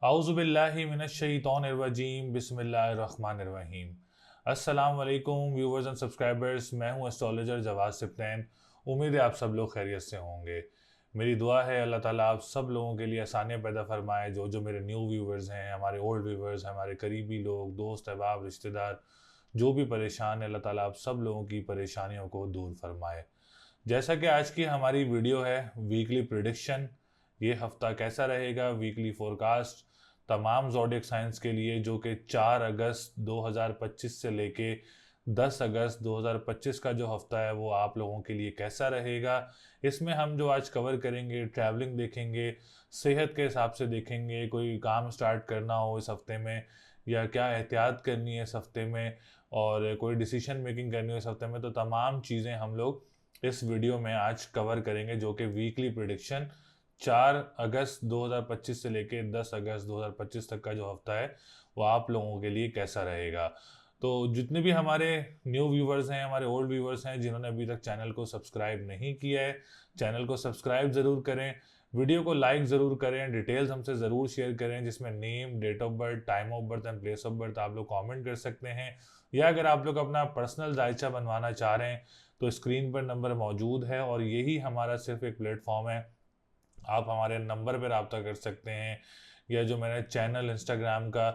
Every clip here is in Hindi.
आउज़ुबिल्लाहि मिनश्शैतानिर्रजीम बिस्मिल्लाहिर्रहमानिर्रहीम। अस्सलाम वालेकुम व्यूवर्स एंड सब्सक्राइबर्स, मैं हूं एस्ट्रोलॉजर जवाद सिप्तैन। उम्मीद है आप सब लोग खैरियत से होंगे। मेरी दुआ है अल्लाह ताला आप सब लोगों के लिए आसानियाँ पैदा फरमाए। जो जो मेरे न्यू व्यूवर्स हैं, हमारे ओल्ड व्यूवर्स, हमारे करीबी लोग, दोस्त अहबाब, रिश्तेदार जो भी परेशान है, अल्लाह ताला आप सब लोगों की परेशानियों को दूर फरमाए। जैसा कि आज की हमारी वीडियो है वीकली प्रिडिक्शन, ये हफ्ता कैसा रहेगा, वीकली फोरकास्ट तमाम ज़ोडिएक साइंस के लिए, जो कि 4 अगस्त 2025 से लेके 10 अगस्त 2025 का जो हफ्ता है वो आप लोगों के लिए कैसा रहेगा। इसमें हम जो आज कवर करेंगे, ट्रैवलिंग देखेंगे, सेहत के हिसाब से देखेंगे, कोई काम स्टार्ट करना हो इस हफ्ते में या क्या एहतियात करनी है इस हफ्ते में, और कोई डिसीजन मेकिंग करनी हो इस हफ्ते में, तो तमाम चीज़ें हम लोग इस वीडियो में आज कवर करेंगे। जो कि वीकली प्रिडिक्शन 4 अगस्त 2025 से लेके 10 अगस्त 2025 तक का जो हफ्ता है वो आप लोगों के लिए कैसा रहेगा। तो जितने भी हमारे न्यू व्यूवर्स हैं, हमारे ओल्ड व्यूवर्स हैं, जिन्होंने अभी तक चैनल को सब्सक्राइब नहीं किया है, चैनल को सब्सक्राइब ज़रूर करें, वीडियो को लाइक ज़रूर करें, डिटेल्स हमसे ज़रूर शेयर करें, जिसमें name, date of birth, time of birth and place of birth आप लोग कमेंट कर सकते हैं। या अगर आप लोग अपना पर्सनल जायचा बनवाना चाह रहे हैं तो स्क्रीन पर नंबर मौजूद है और यही हमारा सिर्फ एक प्लेटफॉर्म है। आप हमारे नंबर पर रब्ता कर सकते हैं, या जो मेरा चैनल इंस्टाग्राम का,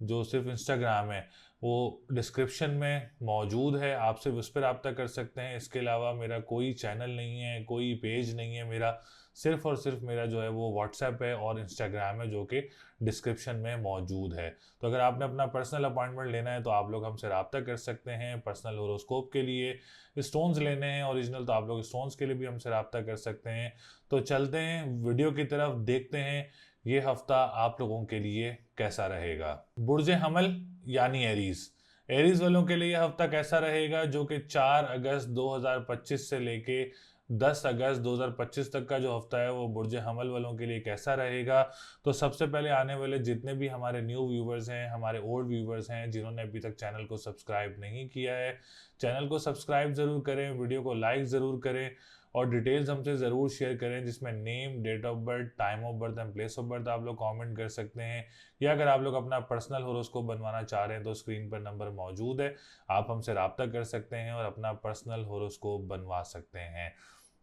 जो सिर्फ इंस्टाग्राम है, वो डिस्क्रिप्शन में मौजूद है, आप सिर्फ उस पर रब्ता कर सकते हैं। इसके अलावा मेरा कोई चैनल नहीं है, कोई पेज नहीं है मेरा, सिर्फ और सिर्फ मेरा जो है वो व्हाट्सएप है और इंस्टाग्राम है, जो कि डिस्क्रिप्शन में मौजूद है। तो अगर आपने अपना पर्सनल अपॉइंटमेंट लेना है तो आप लोग हमसे रब्ता कर सकते हैं। पर्सनल होरोस्कोप के लिए स्टोन्स लेने हैं ओरिजिनल, तो आप लोग स्टोन्स के लिए भी हमसे रब्ता कर सकते हैं। तो चलते हैं वीडियो की तरफ, देखते हैं ये हफ्ता आप लोगों के लिए कैसा रहेगा। बुर्ज हमल यानी एरीज, एरीज वालों के लिए यह हफ्ता कैसा रहेगा, जो कि 4 अगस्त 2025 से लेके 10 अगस्त 2025 तक का जो हफ्ता है वो बुर्ज हमल वालों के लिए कैसा रहेगा। तो सबसे पहले आने वाले जितने भी हमारे न्यू व्यूवर्स हैं, हमारे ओल्ड व्यूवर्स हैं, जिन्होंने अभी तक चैनल को सब्सक्राइब नहीं किया है, चैनल को सब्सक्राइब ज़रूर करें, वीडियो को लाइक ज़रूर करें और डिटेल्स हमसे ज़रूर शेयर करें, जिसमें name, date of birth, time of birth and place of birth आप लोग कमेंट कर सकते हैं। या अगर आप लोग अपना पर्सनल होरोस्कोप बनवाना चाह रहे हैं तो स्क्रीन पर नंबर मौजूद है, आप हमसे रब्ता कर सकते हैं और अपना पर्सनल होरोस्कोप बनवा सकते हैं।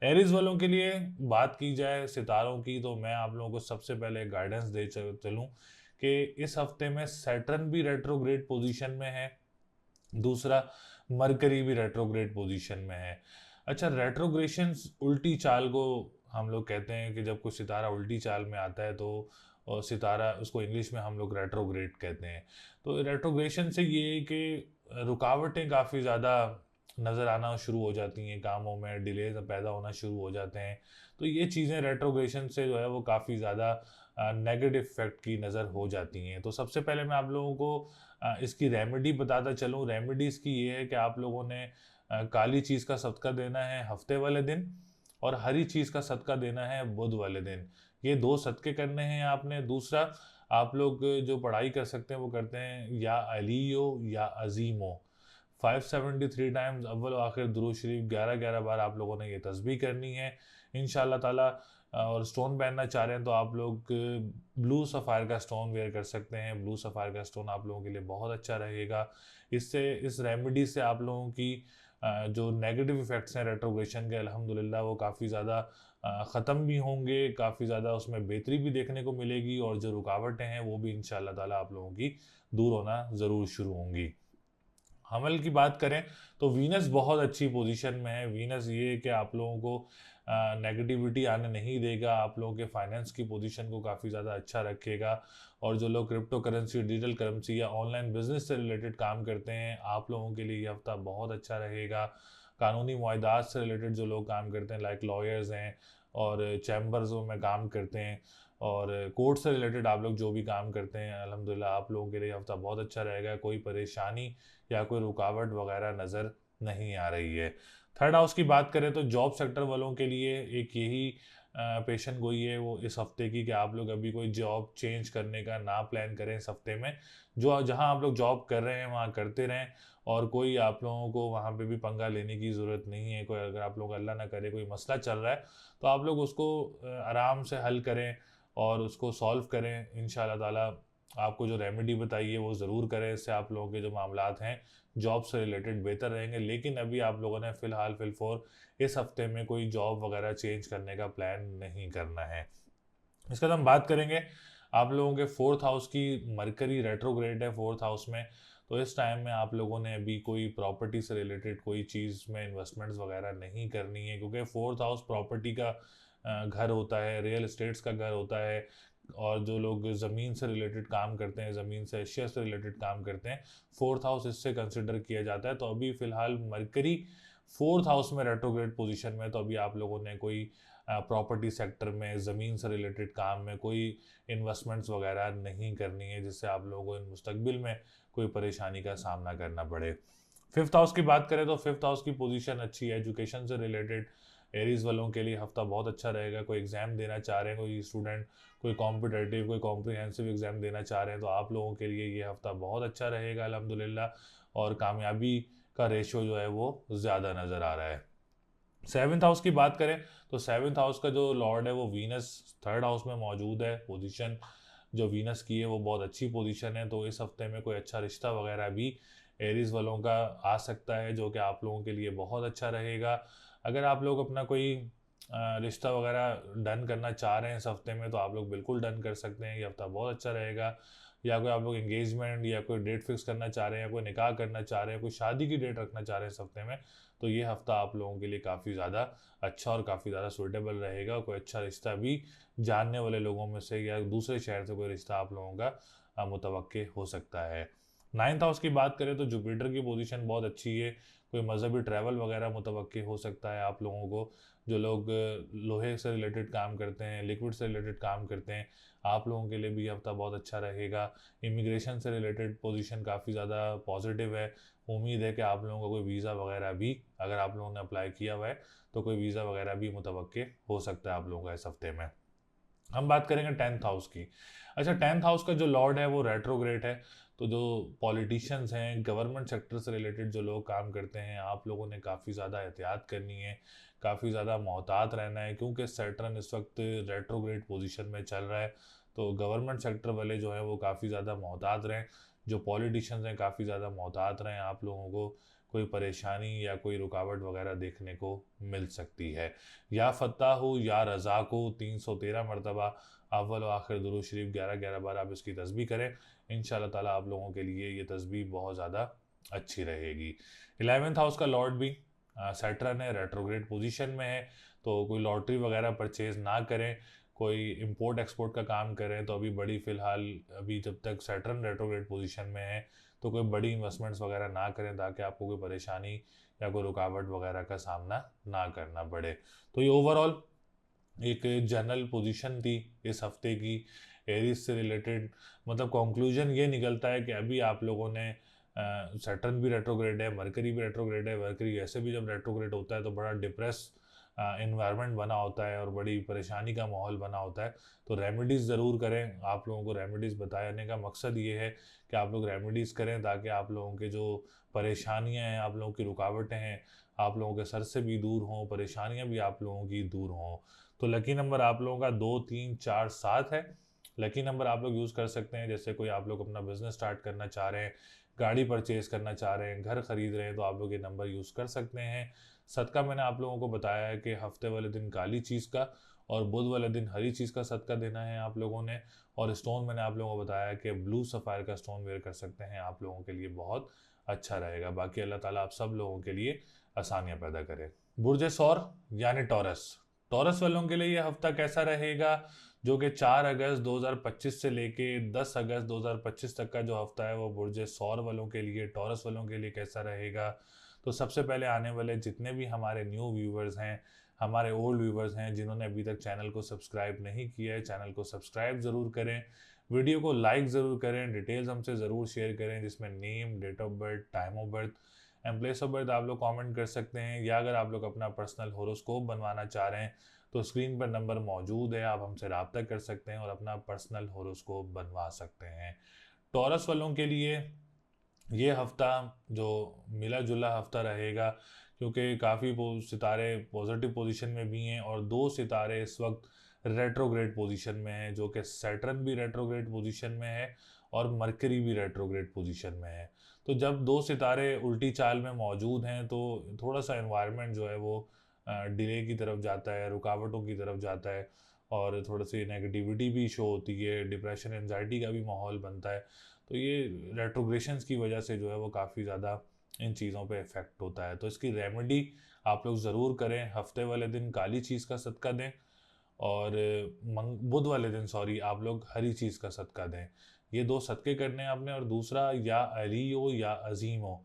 एरीज वालों के लिए बात की जाए सितारों की, तो मैं आप लोगों को सबसे पहले गाइडेंस दे चलूँ कि इस हफ्ते में सैटर्न भी रेट्रोग्रेड पोजीशन में है, दूसरा मरकरी भी रेट्रोग्रेड पोजीशन में है। अच्छा, रेट्रोग्रेशन उल्टी चाल को हम लोग कहते हैं कि जब कोई सितारा उल्टी चाल में आता है तो और सितारा, उसको इंग्लिश में हम लोग रेट्रोग्रेड कहते हैं। तो रेट्रोग्रेशन से ये है कि रुकावटें काफ़ी ज़्यादा नज़र आना शुरू हो जाती हैं, कामों में डिलेज पैदा होना शुरू हो जाते हैं। तो ये चीज़ें रेट्रोग्रेशन से जो है वो काफ़ी ज़्यादा नेगेटिव इफेक्ट की नज़र हो जाती हैं। तो सबसे पहले मैं आप लोगों को इसकी रेमेडी बताता चलूँ। रेमेडी इसकी ये है कि आप लोगों ने काली चीज़ का सदका देना है हफ्ते वाले दिन, और हरी चीज़ का सदका देना है बुध वाले दिन। ये दो सदके करने हैं आपने। दूसरा, आप लोग जो पढ़ाई कर सकते हैं वो करते हैं या अलियो या अजीमो, 573 टाइम्स अव्वल व आखिर दुरूद शरीफ 11-11 बार आप लोगों ने ये तस्बीह करनी है इंशाल्लाह ताला। और स्टोन पहनना चाह रहे हैं तो आप लोग ब्लू सफ़ायर का स्टोन वेयर कर सकते हैं। ब्लू सफ़ायर का स्टोन आप लोगों के लिए बहुत अच्छा रहेगा। इससे, इस रेमेडी से आप लोगों की जो नेगेटिव इफ़ेक्ट्स हैं रेट्रोग्रेशन के, अल्हम्दुलिल्लाह वो काफ़ी ज़्यादा ख़त्म भी होंगे, काफ़ी ज़्यादा उसमें बेहतरी भी देखने को मिलेगी, और जो रुकावटें हैं वो भी इंशाल्लाह ताला आप लोगों की दूर होना ज़रूर शुरू होंगी। हमल की बात करें तो वीनस बहुत अच्छी पोजीशन में है। वीनस ये है कि आप लोगों को नेगेटिविटी आने नहीं देगा, आप लोगों के फाइनेंस की पोजीशन को काफ़ी ज़्यादा अच्छा रखेगा। और जो लोग क्रिप्टो करेंसी, डिजिटल करेंसी या ऑनलाइन बिजनेस से रिलेटेड काम करते हैं, आप लोगों के लिए ये हफ्ता बहुत अच्छा रहेगा। कानूनी मुआहदात से रिलेटेड जो लोग काम करते हैं, लाइक लॉयर्स हैं और चैम्बर्सों में काम करते हैं, और कोर्ट से रिलेटेड आप लोग जो भी काम करते हैं, अल्हम्दुलिल्लाह आप लोगों के लिए हफ्ता बहुत अच्छा रहेगा। कोई परेशानी या कोई रुकावट वगैरह नज़र नहीं आ रही है। थर्ड हाउस की बात करें तो जॉब सेक्टर वालों के लिए एक यही पेशन गोई है वो इस हफ्ते की, कि आप लोग अभी कोई जॉब चेंज करने का ना प्लान करें इस हफ्ते में। जो जहां आप लोग जॉब कर रहे हैं वहां करते रहें, और कोई आप लोगों को वहां पे भी पंगा लेने की ज़रूरत नहीं है। कोई अगर आप लोग अल्लाह ना करे कोई मसला चल रहा है तो आप लोग उसको आराम से हल करें और उसको सॉल्व करें। इंशाल्लाह ताला आपको जो रेमेडी बताई है वो ज़रूर करें, इससे आप लोगों के जो मामलात हैं जॉब से रिलेटेड बेहतर रहेंगे। लेकिन अभी आप लोगों ने फ़िलहाल फिलफोर इस हफ्ते में कोई जॉब वगैरह चेंज करने का प्लान नहीं करना है। इसके बाद हम बात करेंगे आप लोगों के फोर्थ हाउस की। मरकरी रेट्रोग्रेड है फोर्थ हाउस में, तो इस टाइम में आप लोगों ने अभी कोई प्रॉपर्टी से रिलेटेड कोई चीज़ में इन्वेस्टमेंट्स वगैरह नहीं करनी है, क्योंकि फोर्थ हाउस प्रॉपर्टी का घर होता है, रियल एस्टेट्स का घर होता है। और जो लोग ज़मीन से रिलेटेड काम करते हैं, ज़मीन से अशिया से रिलेटेड काम करते हैं, फोर्थ हाउस इससे कंसिडर किया जाता है। तो अभी फ़िलहाल मरकरी फोर्थ हाउस में रेट्रोग्रेड पोजीशन में, तो अभी आप लोगों ने कोई प्रॉपर्टी सेक्टर में, ज़मीन से रिलेटेड काम में कोई इन्वेस्टमेंट्स वगैरह नहीं करनी है, जिससे आप लोगों को मुस्तकबिल में कोई परेशानी का सामना करना पड़े। फिफ्थ हाउस की बात करें तो फिफ्थ हाउस की पोजीशन अच्छी है, एजुकेशन से रिलेटेड एरीज वालों के लिए हफ्ता बहुत अच्छा रहेगा। कोई एग्ज़ाम देना चाह रहे हैं, कोई स्टूडेंट कोई कॉम्पिटेटिव कोई कॉम्प्रिहेंसिव एग्ज़ाम देना चाह रहे हैं, तो आप लोगों के लिए ये हफ्ता बहुत अच्छा रहेगा अल्हम्दुलिल्लाह। और कामयाबी का रेशो जो है वो ज़्यादा नज़र आ रहा है। सेवन्थ हाउस की बात करें तो सेवन्थ हाउस का जो लॉर्ड है वो वीनस थर्ड हाउस में मौजूद है। पोजीशन जो वीनस की है वो बहुत अच्छी पोजीशन है, तो इस हफ्ते में कोई अच्छा रिश्ता वगैरह भी एरीज वालों का आ सकता है, जो कि आप लोगों के लिए बहुत अच्छा रहेगा। अगर आप लोग अपना कोई रिश्ता वगैरह डन करना चाह रहे हैं इस हफ्ते में, तो आप लोग बिल्कुल डन कर सकते हैं, ये हफ्ता बहुत अच्छा रहेगा। या कोई आप लोग एंगेजमेंट या कोई डेट फिक्स करना चाह रहे हैं, कोई निकाह करना चाह रहे हैं, कोई शादी की डेट रखना चाह रहे हैं इस हफ्ते में, तो ये हफ्ता आप लोगों के लिए काफ़ी ज़्यादा अच्छा और काफ़ी ज़्यादा सूटेबल रहेगा। कोई अच्छा रिश्ता भी जानने वाले लोगों में से या दूसरे शहर से कोई रिश्ता आप लोगों का मुतवक्के हो सकता है। नाइन्थ हाउस की बात करें तो जुपिटर की पोजीशन बहुत अच्छी है। कोई मजहबी ट्रैवल वगैरह मुतवक्के हो सकता है आप लोगों को। जो लोग लोहे से रिलेटेड काम करते हैं, लिक्विड से रिलेटेड काम करते हैं, आप लोगों के लिए भी हफ्ता बहुत अच्छा रहेगा। इमिग्रेशन से रिलेटेड पोजीशन काफ़ी ज़्यादा पॉजिटिव है। उम्मीद है कि आप लोगों को कोई वीज़ा वगैरह भी, अगर आप लोगों ने अप्लाई किया हुआ है, तो कोई वीज़ा वगैरह भी मुतवक्के हो सकता है आप लोगों का इस हफ्ते में। हम बात करेंगे टेंथ हाउस की। अच्छा, टेंथ हाउस का जो लॉर्ड है वो रेट्रोग्रेड है, तो जो पॉलिटिशियंस हैं, गवर्नमेंट सेक्टर से रिलेटेड जो लोग काम करते हैं, आप लोगों ने काफ़ी ज़्यादा एहतियात करनी है, काफ़ी ज़्यादा मोहतात रहना है, क्योंकि सैटर्न इस वक्त रेट्रोग्रेड पोजीशन में चल रहा है। तो गवर्नमेंट सेक्टर वाले जो हैं वो काफ़ी ज़्यादा मोहतात रहें, जो पॉलिटिशियंस हैं काफ़ी ज़्यादा मोहतात रहें। आप लोगों को कोई परेशानी या कोई रुकावट वगैरह देखने को मिल सकती है। या फत्ता हो या रज़ा को 313 मरतबा अव्वल व आखिर दुरूद शरीफ 11-11 बार आप इसकी तस्बीह करें। इंशाल्लाह ताला आप लोगों के लिए ये तस्बीह बहुत ज़्यादा अच्छी रहेगी। 11th हाउस का लॉर्ड भी सैटर्न है, रेट्रोग्रेड पोजीशन में है, तो कोई लॉटरी वगैरह परचेज ना करें। कोई इंपोर्ट एक्सपोर्ट का काम करें तो अभी बड़ी फ़िलहाल, अभी जब तक सैटर्न रेट्रोग्रेड पोजीशन में है, तो कोई बड़ी इन्वेस्टमेंट्स वगैरह ना करें, ताकि आपको कोई परेशानी या कोई रुकावट वगैरह का सामना ना करना पड़े। तो ये ओवरऑल एक जनरल पोजीशन थी इस हफ्ते की एरीज से रिलेटेड। मतलब कंक्लूजन ये निकलता है कि अभी आप लोगों ने सैटर्न भी रेट्रोग्रेड है, मरकरी भी रेट्रोग्रेड है। मरकरी ऐसे भी जब रेट्रोग्रेड होता है तो बड़ा डिप्रेस इन्वायरमेंट बना होता है और बड़ी परेशानी का माहौल बना होता है। तो रेमेडीज़ ज़रूर करें। आप लोगों को रेमेडीज़ बताने का मकसद ये है कि आप लोग रेमेडीज़ करें, ताकि आप लोगों के जो परेशानियां हैं, आप लोगों की रुकावटें हैं, आप लोगों के सर से भी दूर हों, परेशानियां भी आप लोगों की दूर हों। तो लकी नंबर आप लोगों का 2 3 4 7 है। लकी नंबर आप लोग यूज़ कर सकते हैं, जैसे कोई आप लोग अपना बिजनेस स्टार्ट करना चाह रहे हैं, गाड़ी परचेज करना चाह रहे हैं, घर खरीद रहे हैं, तो आप लोग ये नंबर यूज़ कर सकते हैं। सदका मैंने आप लोगों को बताया है कि हफ्ते वाले दिन काली चीज़ का और बुध वाले दिन हरी चीज़ का सदका देना है आप लोगों ने। और स्टोन मैंने आप लोगों को बताया कि ब्लू सफ़ायर का स्टोन वेयर कर सकते हैं, आप लोगों के लिए बहुत अच्छा रहेगा। बाकी अल्लाह ताला आप सब लोगों के लिए आसानियाँ पैदा करे। बुर्ज सौर यानी टॉरस, टॉरस वालों के लिए ये हफ्ता कैसा रहेगा, जो कि 4 अगस्त 2025 से लेके 10 अगस्त 2025 तक का जो हफ्ता है वो बुर्ज सौर वालों के लिए, टॉरस वालों के लिए कैसा रहेगा। तो सबसे पहले आने वाले जितने भी हमारे न्यू व्यूवर्स हैं, हमारे ओल्ड व्यूवर्स हैं, जिन्होंने अभी तक चैनल को सब्सक्राइब नहीं किया है, चैनल को सब्सक्राइब ज़रूर करें, वीडियो को लाइक ज़रूर करें, डिटेल्स हमसे ज़रूर शेयर करें, जिसमें name, date of birth, time of birth and place of birth आप लोग कमेंट कर सकते हैं। या अगर आप लोग अपना पर्सनल होरोस्कोप बनवाना चाह रहे हैं तो स्क्रीन पर नंबर मौजूद है, आप हमसे रब्ता कर सकते हैं और अपना पर्सनल होरोस्कोप बनवा सकते हैं। टॉरस वालों के लिए ये हफ्ता जो मिला जुला हफ्ता रहेगा, क्योंकि काफ़ी सितारे पॉजिटिव पोजीशन में भी हैं और 2 सितारे इस वक्त रेट्रोग्रेड पोजीशन में है, जो कि सैटर्न भी रेट्रोग्रेड पोजीशन में है और मरकरी भी रेट्रोग्रेड पोजीशन में है। तो जब दो सितारे उल्टी चाल में मौजूद हैं तो थोड़ा सा एनवायरनमेंट जो है वो डिले की तरफ जाता है, रुकावटों की तरफ जाता है और थोड़ी सी नेगेटिविटी भी शो होती है, डिप्रेशन एंजाइटी का भी माहौल बनता है। तो ये रेट्रोग्रेशंस की वजह से जो है वो काफ़ी ज़्यादा इन चीज़ों पे इफ़ेक्ट होता है। तो इसकी रेमेडी आप लोग ज़रूर करें। हफ्ते वाले दिन काली चीज़ का सदका दें और बुध वाले दिन आप लोग हरी चीज़ का सदका दें। ये दो सदके करने हैं आपने। और दूसरा, या अली हो या अजीम हो,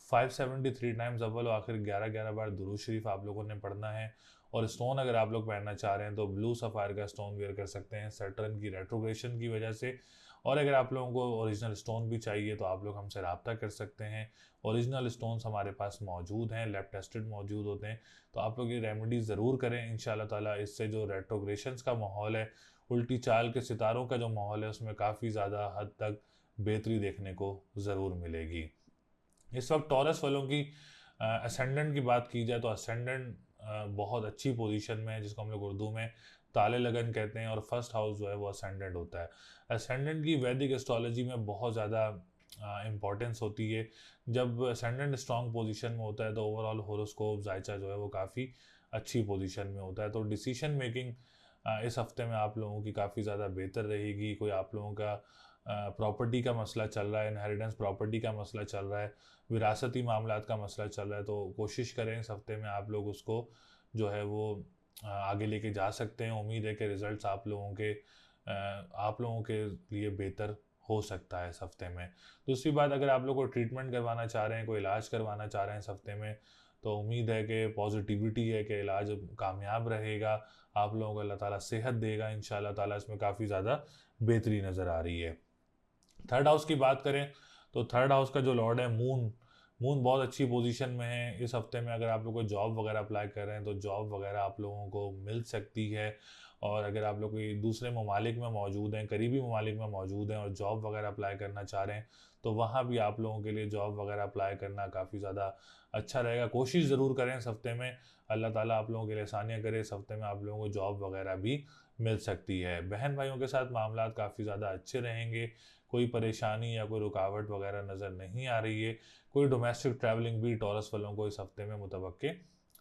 573 टाइम्स अव्वल व आखिर 11-11 बार दुरूद शरीफ आप लोगों ने पढ़ना है। और स्टोन अगर आप लोग पहनना चाह रहे हैं तो ब्लू सफ़ायर का स्टोन वेयर कर सकते हैं सैटर्न की रेट्रोग्रेशन की वजह से। और अगर आप लोगों को ओरिजिनल स्टोन भी चाहिए तो आप लोग हमसे रब्ता कर सकते हैं। ओरिजिनल स्टोन्स हमारे पास मौजूद हैं, लैब टेस्टेड मौजूद होते हैं। तो आप लोग ये रेमेडी ज़रूर करें इंशाल्लाह ताला। इससे जो रेट्रोग्रेशंस का माहौल है, उल्टी चाल के सितारों का जो माहौल है, उसमें काफ़ी ज़्यादा हद तक बेहतरी देखने को ज़रूर मिलेगी। इस वक्त टॉरस वालों की असेंडेंट की बात की जाए तो असेंडेंट बहुत अच्छी पोजीशन में है, जिसको हम लोग उर्दू में ताले लगन कहते हैं। और फर्स्ट हाउस जो है वो असेंडेंट होता है। असेंडेंट की वैदिक एस्ट्रोलॉजी में बहुत ज़्यादा इम्पोर्टेंस होती है। जब असेंडेंट स्ट्रॉन्ग पोजीशन में होता है तो ओवरऑल होरोस्कोप जायचा जो है वो काफ़ी अच्छी पोजीशन में होता है। तो डिसीशन मेकिंग इस हफ्ते में आप लोगों की काफ़ी ज़्यादा बेहतर रहेगी। कोई आप लोगों का प्रॉपर्टी का मसला चल रहा है, इनहेरिटेंस प्रॉपर्टी का मसला चल रहा है, विरासती मामलात का मसला चल रहा है, तो कोशिश करें इस हफ्ते में आप लोग उसको जो है वो आगे लेके जा सकते हैं। उम्मीद है कि रिज़ल्ट्स आप लोगों के लिए बेहतर हो सकता है इस हफ्ते में। दूसरी बात, अगर आप लोग को ट्रीटमेंट करवाना चाह रहे हैं, कोई इलाज करवाना चाह रहे हैं इस हफ्ते में, तो उम्मीद है कि पॉजिटिविटी है कि इलाज कामयाब रहेगा। आप लोगों को अल्लाह ताला सेहत देगा इंशाल्लाह ताला। इसमें काफ़ी ज़्यादा बेहतरी नज़र आ रही है। थर्ड हाउस की बात करें तो थर्ड हाउस का जो लॉर्ड है मून, मून बहुत अच्छी पोजीशन में है इस हफ्ते में। अगर आप लोग को जॉब वगैरह अप्लाई कर रहे हैं तो जॉब वगैरह आप लोगों को मिल सकती है। और अगर आप लोग कोई दूसरे ममालिक में मौजूद हैं, करीबी ममालिक में मौजूद हैं और जॉब वगैरह अप्लाई करना चाह रहे हैं, तो वहाँ भी आप लोगों के लिए जॉब वगैरह अप्लाई करना काफ़ी ज़्यादा अच्छा रहेगा। कोशिश ज़रूर करें इस हफ्ते में। अल्लाह ताला आप लोगों के लिए आसानियाँ करे। इस हफ्ते में आप लोगों को जॉब वगैरह भी मिल सकती है। बहन भाइयों के साथ मामलात काफ़ी ज़्यादा अच्छे रहेंगे। कोई परेशानी या कोई रुकावट वगैरह नज़र नहीं आ रही है। कोई डोमेस्टिक ट्रैवलिंग भी टॉरस वालों को इस हफ्ते में मुतवक्के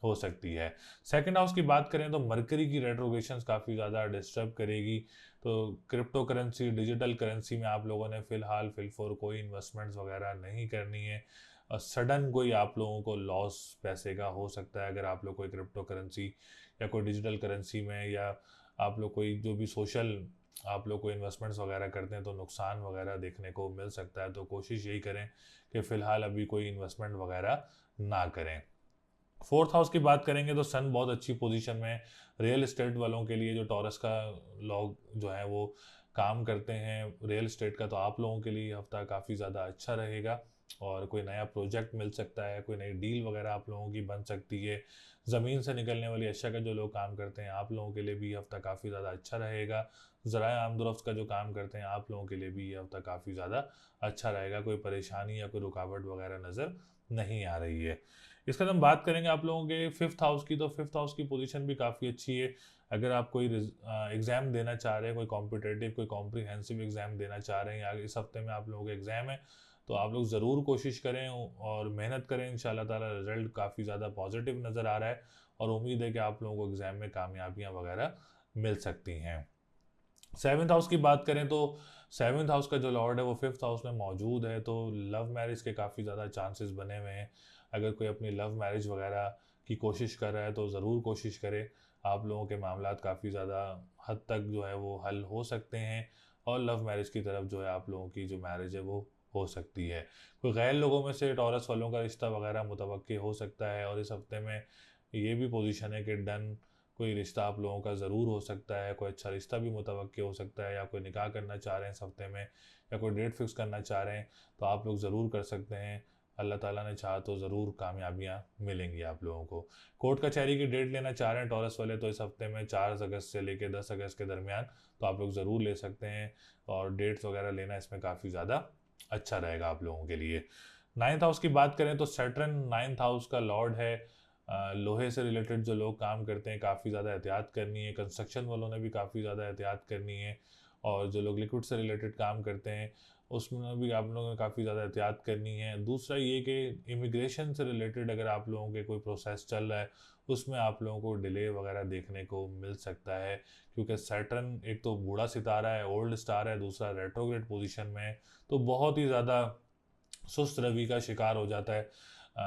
हो सकती है। सेकंड हाउस की बात करें तो मरकरी की रेट्रोग्रेशंस काफ़ी ज़्यादा डिस्टर्ब करेगी। तो क्रिप्टो करेंसी, डिजिटल करेंसी में आप लोगों ने फिलहाल कोई इन्वेस्टमेंट्स वगैरह नहीं करनी है। और सडन कोई आप लोगों को लॉस पैसे का हो सकता है अगर आप लोग कोई क्रिप्टो करेंसी या कोई डिजिटल करेंसी में, या आप लोग कोई जो भी सोशल आप लोग कोई इन्वेस्टमेंट्स वगैरह करते हैं तो नुकसान वगैरह देखने को मिल सकता है। तो कोशिश यही करें कि फ़िलहाल अभी कोई इन्वेस्टमेंट वगैरह ना करें। फोर्थ हाउस की बात करेंगे तो सन बहुत अच्छी पोजीशन में। रियल एस्टेट वालों के लिए जो टॉरस का लोग जो है वो काम करते हैं रियल एस्टेट का, तो आप लोगों के लिए हफ्ता काफ़ी ज़्यादा अच्छा रहेगा। और कोई नया प्रोजेक्ट मिल सकता है, कोई नई डील वगैरह आप लोगों की बन सकती है। ज़मीन से निकलने वाली अशिया का जो लोग काम करते हैं, आप लोगों के लिए भी हफ्ता काफ़ी ज़्यादा अच्छा रहेगा। ज़राए आमदोरफ्त का जो काम करते हैं, आप लोगों के लिए भी ये हफ्ता काफ़ी ज़्यादा अच्छा रहेगा। कोई परेशानी या कोई रुकावट वगैरह नज़र नहीं आ रही है। इसके बाद हम बात करेंगे आप लोगों के फिफ्थ हाउस की। तो फिफ्थ हाउस की पोजीशन भी काफ़ी अच्छी है। अगर आप कोई एग्ज़ाम देना चाह रहे हैं, कोई कॉम्पिटेटिव कोई कॉम्प्रिहेंसिव एग्ज़ाम देना चाह रहे हैं, या इस हफ्ते में आप लोगों के एग्ज़ाम है, तो आप लोग ज़रूर कोशिश करें और मेहनत करें। इंशाल्लाह ताला रिज़ल्ट काफ़ी ज़्यादा पॉजिटिव नज़र आ रहा है और उम्मीद है कि आप लोगों को एग्ज़ाम में कामयाबियाँ वगैरह मिल सकती हैं। सेवन्थ हाउस की बात करें तो सेवन्थ हाउस का जो लॉर्ड है वो फिफ्थ हाउस में मौजूद है। तो लव मैरिज के काफ़ी ज़्यादा चांसेस बने हुए हैं। अगर कोई अपनी लव मैरिज वगैरह की कोशिश कर रहा है तो ज़रूर कोशिश करें। आप लोगों के मामलात काफ़ी ज़्यादा हद तक जो है वो हल हो सकते हैं और लव मैरिज की तरफ जो है आप लोगों की जो मैरिज है वो हो सकती है। कोई गैर लोगों में से टॉरस वालों का रिश्ता वगैरह मुतवक्के हो सकता है। और इस हफ्ते में ये भी पोजीशन है कि डन कोई रिश्ता आप लोगों का ज़रूर हो सकता है। कोई अच्छा रिश्ता भी मुतवक्के हो सकता है, या कोई निकाह करना चाह रहे हैं इस हफ्ते में, या कोई डेट फिक्स करना चाह रहे हैं तो आप लोग ज़रूर कर सकते हैं। अल्लाह ताला ने चाहा तो ज़रूर कामयाबियाँ मिलेंगी आप लोगों को। कोर्ट कचहरी की डेट लेना चाह रहे हैं टॉरस वाले, तो इस हफ्ते में 4 अगस्त से लेकर 10 अगस्त के दरमियान तो आप लोग ज़रूर ले सकते हैं। और डेट्स वगैरह लेना इसमें काफ़ी ज़्यादा अच्छा रहेगा आप लोगों के लिए। नाइन्थ हाउस की बात करें तो सैटर्न नाइन्थ हाउस का लॉर्ड है। लोहे से रिलेटेड जो लोग काम करते हैं काफ़ी ज़्यादा एहतियात करनी है, कंस्ट्रक्शन वालों ने भी काफ़ी ज़्यादा एहतियात करनी है, और जो लोग लिक्विड से रिलेटेड काम करते हैं उसमें भी आप लोगों ने काफ़ी ज़्यादा एहतियात करनी है। दूसरा ये कि इमिग्रेशन से रिलेटेड अगर आप लोगों के कोई प्रोसेस चल रहा है उसमें आप लोगों को डिले वगैरह देखने को मिल सकता है, क्योंकि सैटर्न एक तो बूढ़ा सितारा है, ओल्ड स्टार है, दूसरा रेट्रोग्रेड पोजीशन में है, तो बहुत ही ज़्यादा सुस्त रवि का शिकार हो जाता है।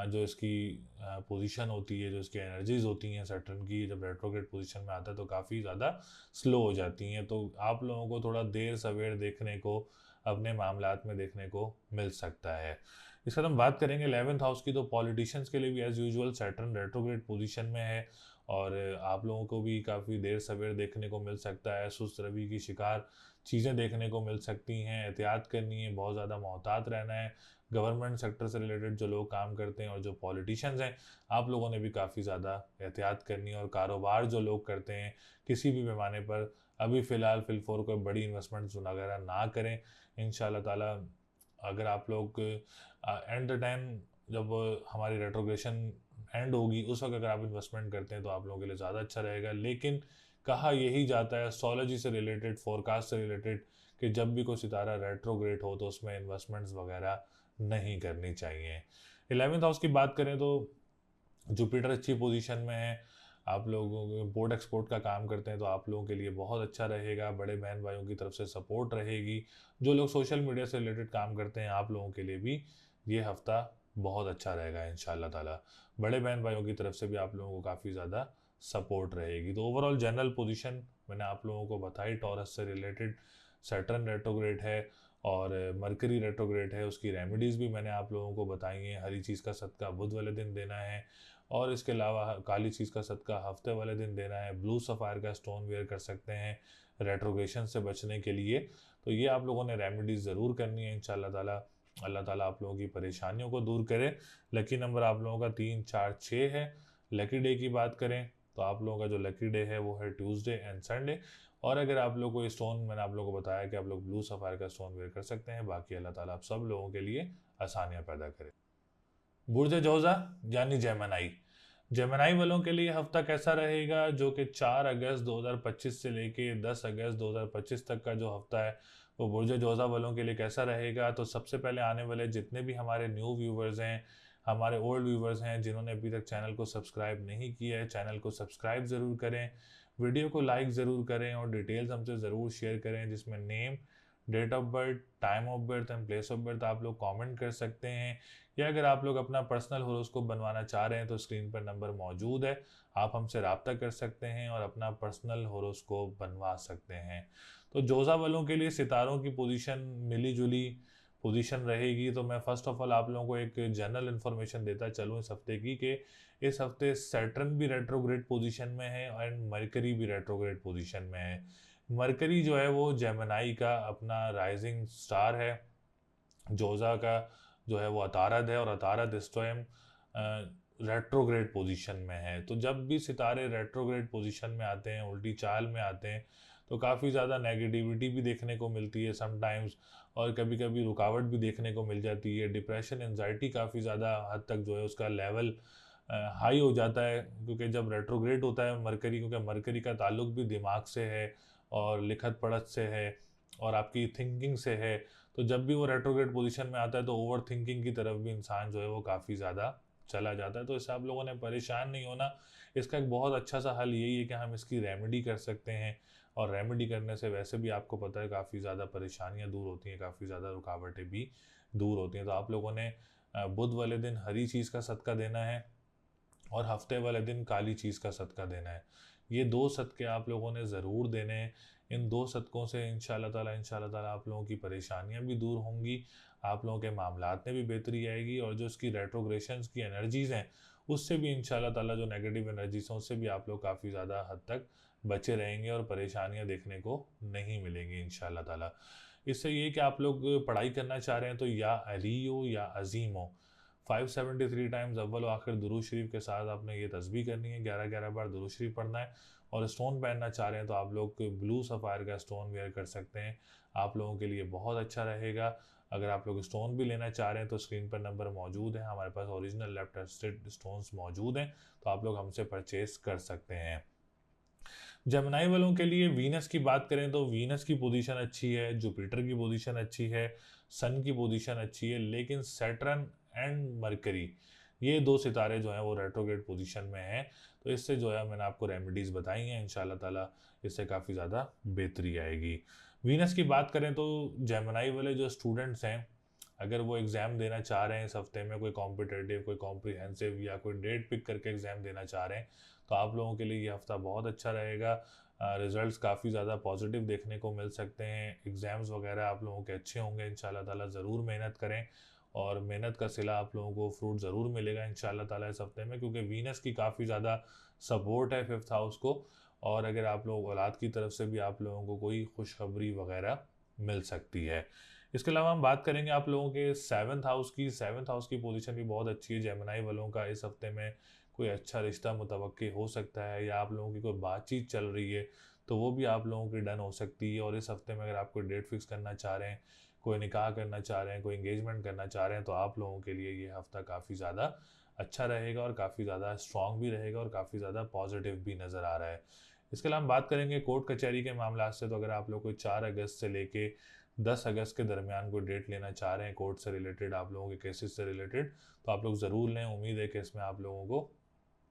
जो इसकी पोजीशन होती है, जो इसकी एनर्जीज होती हैं सैटर्न की, जब रेट्रोग्रेड पोजीशन में आता है तो काफ़ी ज़्यादा स्लो हो जाती हैं, तो आप लोगों को थोड़ा देर सवेर देखने को अपने मामलात में देखने को मिल सकता है। इसके बाद हम बात करेंगे 11th हाउस की, तो पॉलिटिशियंस के लिए भी as usual Saturn retrograde position में है, और आप लोगों को भी काफ़ी देर सवेर देखने को मिल सकता है, सुस्त रवि की शिकार चीज़ें देखने को मिल सकती हैं। एहतियात करनी है, बहुत ज़्यादा मोहतात रहना है। गवर्नमेंट सेक्टर से रिलेटेड जो लोग काम करते हैं और जो पॉलिटिशियंस हैं, आप लोगों ने भी काफ़ी ज़्यादा एहतियात करनी है, और कारोबार जो लोग करते हैं किसी भी पैमाने पर अभी फ़िलहाल फ़िलफ़ोर कोई बड़ी इन्वेस्टमेंट्स वगैरह ना करें। इंशाल्लाह ताला अगर आप लोग एट द टाइम जब हमारी रेट्रोग्रेशन एंड होगी उस वक्त अगर आप इन्वेस्टमेंट करते हैं तो आप लोगों के लिए ज़्यादा अच्छा रहेगा। लेकिन कहा यही जाता है एस्ट्रोलॉजी से रिलेटेड, फोरकास्ट से रिलेटेड, कि जब भी कोई सितारा रेट्रोग्रेड हो तो उसमें इन्वेस्टमेंट्स वगैरह नहीं करनी चाहिए। 11th हाउस की बात करें तो जुपिटर अच्छी पोजीशन में है। आप लोगों को इम्पोर्ट एक्सपोर्ट का काम करते हैं तो आप लोगों के लिए बहुत अच्छा रहेगा, बड़े बहन भाइयों की तरफ से सपोर्ट रहेगी। जो लोग सोशल मीडिया से रिलेटेड काम करते हैं आप लोगों के लिए भी ये हफ्ता बहुत अच्छा रहेगा इंशाल्लाह ताला। बड़े बहन भाइयों की तरफ से भी आप लोगों को काफ़ी ज़्यादा सपोर्ट रहेगी। तो ओवरऑल जनरल पोजीशन मैंने आप लोगों को बताई। टॉरस से रिलेटेड सैटर्न रेट्रोग्रेड है और मरकरी रेट्रोग्रेड है, उसकी रेमेडीज़ भी मैंने आप लोगों को बताई हैं। हरी चीज़ का सदका बुध वाले दिन देना है, और इसके अलावा काली चीज़ का सदका हफ्ते वाले दिन देना है। ब्लू सफ़ायर का स्टोन वेयर कर सकते हैं रेट्रोग्रेशन से बचने के लिए। तो ये आप लोगों ने रेमेडीज़ ज़रूर करनी है इंशाल्लाह ताला। अल्लाह ताला आप लोगों की परेशानियों को दूर करे। लकी नंबर आप लोगों का 3, 4, 6 है। लकी डे की बात करें तो आप लोगों का जो लकी डे है वो है ट्यूसडे एंड संडे। और अगर आप लोग को स्टोन मैंने आप लोगों को बताया कि आप लोग ब्लू सफ़ायर का स्टोन वेयर कर सकते हैं। बाकी अल्लाह ताला आप सब लोगों के लिए आसानियाँ पैदा करे। बुर्ज जोज़ा यानी जेमिनी, जेमिनी वालों के लिए हफ्ता कैसा रहेगा, जो कि 4 अगस्त 2025 से लेके 10 अगस्त 2025 तक का जो हफ्ता है वो बुर्ज जोज़ा वालों के लिए कैसा रहेगा। तो सबसे पहले आने वाले जितने भी हमारे न्यू व्यूवर्स हैं, हमारे ओल्ड व्यूवर्स हैं, जिन्होंने अभी तक चैनल को सब्सक्राइब नहीं किया है, चैनल को सब्सक्राइब ज़रूर करें, वीडियो को लाइक ज़रूर करें, और डिटेल्स हमसे ज़रूर शेयर करें, जिसमें name, date of birth, time of birth and place of birth आप लोग कमेंट कर सकते हैं। या अगर आप लोग अपना पर्सनल होरोस्कोप बनवाना चाह रहे हैं तो स्क्रीन पर नंबर मौजूद है, आप हमसे रब्ता कर सकते हैं और अपना पर्सनल होरोस्कोप बनवा सकते हैं। तो जोज़ा वालों के लिए सितारों की पोजीशन मिली जुली पोजीशन रहेगी। तो मैं फ़र्स्ट ऑफ ऑल आप लोगों को एक जनरल इन्फॉर्मेशन देता चलूँ इस हफ्ते की, कि इस हफ्ते सैटर्न भी रेट्रोग्रेड पोजीशन में है एंड मरकरी भी रेट्रोग्रेड पोजीशन में है। मरकरी जो है वो जेमिनी का अपना राइजिंग स्टार है, जोज़ा का जो है वो अतारद है, और अतारद इस टाइम रेट्रोग्रेड पोजीशन में है। तो जब भी सितारे रेट्रोग्रेड पोजीशन में आते हैं, उल्टी चाल में आते हैं, तो काफ़ी ज़्यादा नेगेटिविटी भी देखने को मिलती है समटाइम्स, और कभी कभी रुकावट भी देखने को मिल जाती है। डिप्रेशन, एंजाइटी काफ़ी ज़्यादा हद तक जो है उसका लेवल हाई हो जाता है, क्योंकि जब रेट्रोग्रेड होता है मरकरी, क्योंकि मरकरी का ताल्लुक भी दिमाग से है और लिखत पढ़त से है और आपकी थिंकिंग से है। तो जब भी वो रेट्रोग्रेड पोजीशन में आता है तो ओवर थिंकिंग की तरफ भी इंसान जो है वो काफ़ी ज़्यादा चला जाता है। तो इससे आप लोगों ने परेशान नहीं होना। इसका एक बहुत अच्छा सा हल यही है कि हम इसकी रेमेडी कर सकते हैं, और रेमेडी करने से वैसे भी आपको पता है काफ़ी ज़्यादा परेशानियां दूर होती हैं, काफ़ी ज़्यादा रुकावटें भी दूर होती हैं। तो आप लोगों ने बुध वाले दिन हरी चीज़ का सदका देना है, और हफ्ते वाले दिन काली चीज़ का सदका देना है। ये 2 सदके आप लोगों ने ज़रूर देने हैं। इन 2 सदकों से इंशाल्लाह ताला आप लोगों की परेशानियां भी दूर होंगी, आप लोगों के मामलात में भी बेहतरी आएगी, और जो इसकी रेट्रोग्रेशंस की एनर्जीज़ हैं उससे भी इंशाल्लाह ताला जो नेगेटिव एनर्जीज हैं उससे भी आप लोग काफ़ी ज़्यादा हद तक बचे रहेंगे, और परेशानियाँ देखने को नहीं मिलेंगी इंशाल्लाह ताला। इससे ये कि आप लोग पढ़ाई करना चाह रहे हैं तो या अली हो या अजीम हो, 573 टाइम्स अव्वल व आखिर दुरूद शरीफ के साथ आपने ये तस्बीह करनी है, 11-11 बार दुरूद शरीफ पढ़ना है। और स्टोन पहनना चाह रहे हैं तो आप लोग ब्लू सफ़ायर का स्टोन वेयर कर सकते हैं, आप लोगों के लिए बहुत अच्छा रहेगा। अगर आप लोग स्टोन भी लेना चाह रहे हैं तो स्क्रीन पर नंबर मौजूद है, हमारे पास ओरिजिनल लैब टेस्टेड स्टोन्स मौजूद हैं, तो आप लोग हमसे परचेज कर सकते हैं। जेमिनाई वालों के लिए वीनस की बात करें तो वीनस की पोजीशन अच्छी है, जुपिटर की पोजीशन अच्छी है, सन की पोजीशन अच्छी है, लेकिन सैटर्न एंड मरकरी ये दो सितारे जो हैं वो रेट्रोग्रेड पोजीशन में हैं। तो इससे जो है मैंने आपको रेमेडीज़ बताई हैं, इंशाल्लाह ताला इससे काफ़ी ज़्यादा बेहतरी आएगी। वीनस की बात करें तो जेमिनाई वाले जो स्टूडेंट्स हैं, अगर वो एग्ज़ाम देना चाह रहे हैं इस हफ्ते में, कोई कॉम्पिटेटिव, कोई कॉम्प्रिहेंसिव या कोई डेट पिक करके एग्ज़ाम देना चाह रहे हैं, तो आप लोगों के लिए ये हफ़्ता बहुत अच्छा रहेगा। रिज़ल्ट्स काफ़ी ज़्यादा पॉजिटिव देखने को मिल सकते हैं, एग्ज़ाम्स वगैरह आप लोगों के अच्छे होंगे इंशाल्लाह ताला। ज़रूर मेहनत करें और मेहनत का सिला आप लोगों को फ्रूट ज़रूर मिलेगा इंशाल्लाह ताला इस हफ्ते में, क्योंकि वीनस की काफ़ी ज़्यादा सपोर्ट है 5th हाउस को। और अगर आप लोग औलाद की तरफ से भी आप लोगों को कोई खुशखबरी वगैरह मिल सकती है। इसके अलावा हम बात करेंगे आप लोगों के 7th हाउस की। 7th हाउस की पोजीशन भी बहुत अच्छी है। जेमिनाई वालों का इस हफ्ते में कोई अच्छा रिश्ता मुतवक्की हो सकता है, या आप लोगों की कोई बातचीत चल रही है तो वो भी आप लोगों की डन हो सकती है। और इस हफ्ते में अगर आप कोई डेट फिक्स करना चाह रहे हैं, कोई निकाह करना चाह रहे हैं, कोई इंगेजमेंट करना चाह रहे हैं, तो आप लोगों के लिए ये हफ्ता काफ़ी ज़्यादा अच्छा रहेगा और काफ़ी ज़्यादा स्ट्रॉन्ग भी रहेगा और काफ़ी ज़्यादा पॉजिटिव भी नज़र आ रहा है। इसके अलावा हम बात करेंगे कोर्ट कचहरी के मामला से। तो अगर आप लोग कोई 4 अगस्त से लेके 10 अगस्त के दरमियान कोई डेट लेना चाह रहे हैं कोर्ट से रिलेटेड, आप लोगों के केसेस से रिलेटेड, तो आप लोग ज़रूर लें। उम्मीद है कि इसमें आप लोगों को